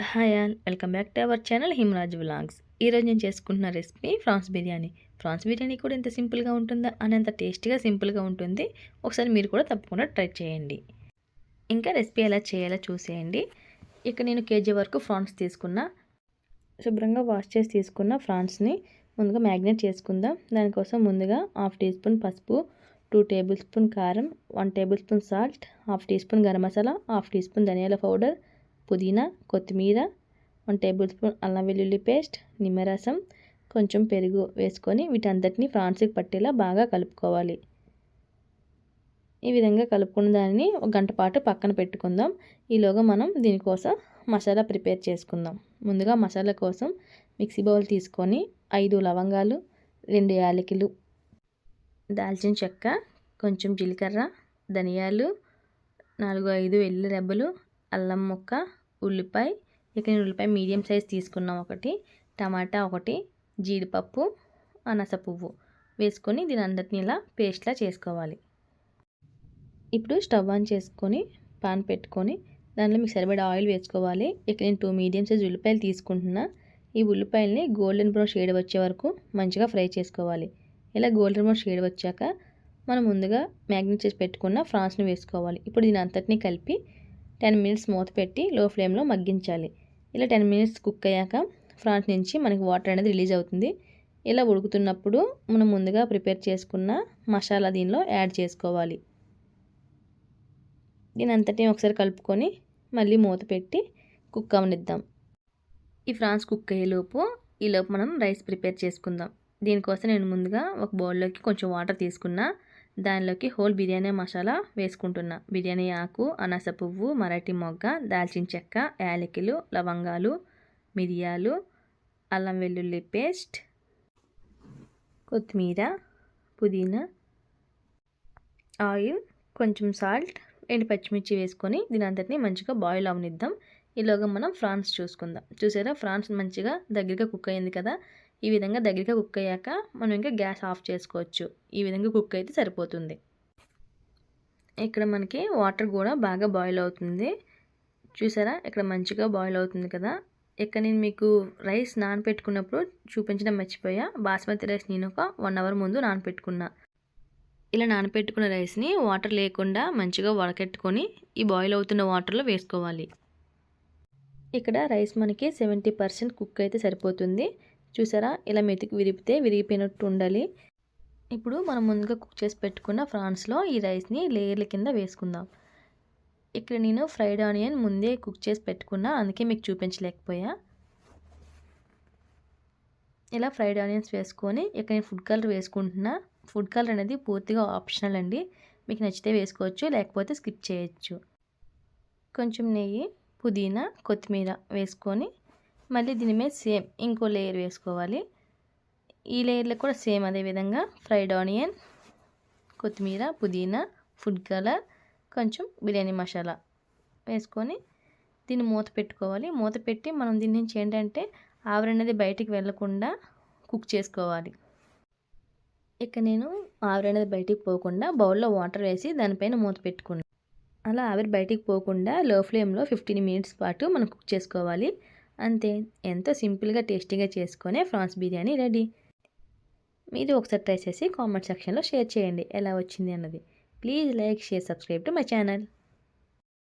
Hi all, welcome back to our channel Himaraj vlogs. ఈరోజు నేను చేసుకుంటున్న recipe prawns biryani. Prawns biryani కూడా ఎంత సింపుల్గా ఉంటుందా అనేంత టేస్టీగా సింపుల్గా ఉంటుంది. ఒకసారి మీరు కూడా తప్పకుండా ట్రై చేయండి. ఇంకా రెసిపీ ఎలా చేయాలో చూసేయండి. ఇక్కడ నేను కేజీ వరకు ఫ్రాన్స్ తీసుకున్నా. శుభ్రంగా వాష్ చేసి తీసుకున్న ఫ్రాన్స్ని ముందుగా మ్యాగ్నేట్ చేసుకుందాం. దానికోసం ముందుగా 1/2 టీ స్పూన్ పసుపు, 2 టేబుల్ స్పూన్ కారం, 1 tablespoon salt, 1/2 teaspoon garam masala, 1/2 teaspoon ధనియాల పౌడర్, పుదీనా, కొత్తిమీర, 1 టేబుల్ స్పూన్ అల్లం వెల్లుల్లి పేస్ట్, నిమ్మరసం, కొంచెం పెరుగు వేసుకొని వీటంతటిని ఫ్రాన్స్కి పట్టేలా బాగా కలుపుకోవాలి. ఈ విధంగా కలుపుకున్న దానిని 1 గంట పాటు పక్కన పెట్టుకుందాం. ఈలోగా మనం దీనికోసం మసాలా ప్రిపేర్ చేసుకుందాం. ముందుగా మసాలా కోసం మిక్సీ బౌల్ తీసుకొని 5 లవంగాలు, 2 యాలకులు, దాల్చిన చెక్క, కొంచెం జీలకర్ర, ధనియాలు, 4-5 వెల్లుల్లి రెబ్బలు, అల్లం ముక్క, ఉల్లిపాయ, ఇక్కడ ఉల్లిపాయ మీడియం సైజ్ తీసుకున్నాం, 1 టమాటా, 1 జీడిపప్పు, అనాస పువ్వు వేసుకొని దీని అందరినీ ఇలా పేస్ట్లా చేసుకోవాలి. ఇప్పుడు స్టవ్ ఆన్ చేసుకొని పాన్ పెట్టుకొని దాంట్లో మీకు సరిపడా ఆయిల్ వేసుకోవాలి. ఇక్కడ నేను 2 మీడియం సైజ్ ఉల్లిపాయలు తీసుకుంటున్నా. ఈ ఉల్లిపాయల్ని గోల్డెన్ బ్రౌన్ షేడ్ వచ్చే వరకు మంచిగా ఫ్రై చేసుకోవాలి. ఇలా గోల్డెన్ బ్రౌన్ షేడ్ వచ్చాక మనం ముందుగా మ్యాగ్నేట్ చేసి పెట్టుకున్న ఫ్రాన్స్ని వేసుకోవాలి. ఇప్పుడు దీని అంతటినీ కలిపి 10 మినిట్స్ మూత పెట్టి లో ఫ్లేమ్లో మగ్గించాలి. ఇలా 10 మినిట్స్ కుక్ అయ్యాక ఫ్రాన్స్ నుంచి మనకి వాటర్ అనేది రిలీజ్ అవుతుంది. ఇలా ఉడుకుతున్నప్పుడు మనం ముందుగా ప్రిపేర్ చేసుకున్న మసాలా దీనిలో యాడ్ చేసుకోవాలి. దీని అంతటిని ఒకసారి కలుపుకొని మళ్ళీ మూత పెట్టి కుక్ అవనిద్దాం. ఈ ఫ్రాన్స్ కుక్ అయ్యేలోపు ఈలోపు మనం రైస్ ప్రిపేర్ చేసుకుందాం. దీనికోసం నేను ముందుగా ఒక బౌల్లోకి కొంచెం వాటర్ తీసుకున్నా. దానిలోకి హోల్ బిర్యానీ మసాలా వేసుకుంటున్నా. బిర్యానీ ఆకు, అనాస పువ్వు, మరాఠీ మొగ్గ, దాల్చిన చెక్క, యాలకులు, లవంగాలు, మిరియాలు, అల్లం వెల్లుల్లి పేస్ట్, కొత్తిమీర, పుదీనా, ఆయిల్, కొంచెం సాల్ట్, ఎండు పచ్చిమిర్చి వేసుకొని దీని అంతటిని మంచిగా బాయిల్ అవనిద్దాం. ఈలోగా మనం ఫ్రాన్స్ చూసుకుందాం. చూసారా, ఫ్రాన్స్ మంచిగా దగ్గరగా కుక్ అయింది కదా. ఈ విధంగా దగ్గరగా కుక్ అయ్యాక మనం ఇంకా గ్యాస్ ఆఫ్ చేసుకోవచ్చు. ఈ విధంగా కుక్ అయితే సరిపోతుంది. ఇక్కడ మనకి వాటర్ కూడా బాగా బాయిల్ అవుతుంది. చూసారా, ఇక్కడ మంచిగా బాయిల్ అవుతుంది కదా. ఇక్కడ నేను మీకు రైస్ నానపెట్టుకున్నప్పుడు చూపించడం మర్చిపోయా. బాస్మతి రైస్ నేను ఒక 1 అవర్ ముందు నానపెట్టుకున్నా. ఇలా నానపెట్టుకున్న రైస్ని వాటర్ లేకుండా మంచిగా వడకెట్టుకొని ఈ బాయిల్ అవుతున్న వాటర్లో వేసుకోవాలి. ఇక్కడ రైస్ మనకి 70% కుక్ అయితే సరిపోతుంది. చూసారా, ఇలా మెతికి విరిగిపోయినట్టు ఉండాలి. ఇప్పుడు మనం ముందుగా కుక్ చేసి పెట్టుకున్న ఫ్రాన్స్లో ఈ రైస్ని లేయర్ల కింద వేసుకుందాం. ఇక్కడ నేను ఫ్రైడ్ ఆనియన్ ముందే కుక్ చేసి పెట్టుకున్నా, అందుకే మీకు చూపించలేకపోయా. ఇలా ఫ్రైడ్ ఆనియన్స్ వేసుకొని ఇక్కడ నేను ఫుడ్ కలర్ వేసుకుంటున్నా. ఫుడ్ కలర్ అనేది పూర్తిగా ఆప్షనల్ అండి. మీకు నచ్చితే వేసుకోవచ్చు, లేకపోతే స్కిప్ చేయొచ్చు. కొంచెం నెయ్యి, పుదీనా, కొత్తిమీర వేసుకొని మళ్ళీ దీని మీద సేమ్ ఇంకో లేయర్ వేసుకోవాలి. ఈ లేయర్లో కూడా సేమ్ అదే విధంగా ఫ్రైడ్ ఆనియన్, కొత్తిమీర, పుదీనా, ఫుడ్ కలర్, కొంచెం బిర్యానీ మసాలా వేసుకొని దీన్ని మూత పెట్టుకోవాలి. మూత పెట్టి మనం దీని నుంచి ఏంటంటే ఆవిరి అనేది బయటికి వెళ్ళకుండా కుక్ చేసుకోవాలి. ఇక నేను ఆవిరి అనేది బయటికి పోకుండా బౌల్లో వాటర్ వేసి దానిపైన మూత పెట్టుకున్నాను. అలా ఆవిరి బయటికి పోకుండా లో ఫ్లేమ్లో 15 మినిట్స్ పాటు మనం కుక్ చేసుకోవాలి. అంతే, ఎంతో సింపుల్గా టేస్టీగా చేసుకునే ఫ్రాన్స్ బిర్యానీ రెడీ. మీరు ఒకసారి ట్రై చేసి కామెంట్ సెక్షన్లో షేర్ చేయండి ఎలా వచ్చింది అన్నది. Please like, share, subscribe to my channel.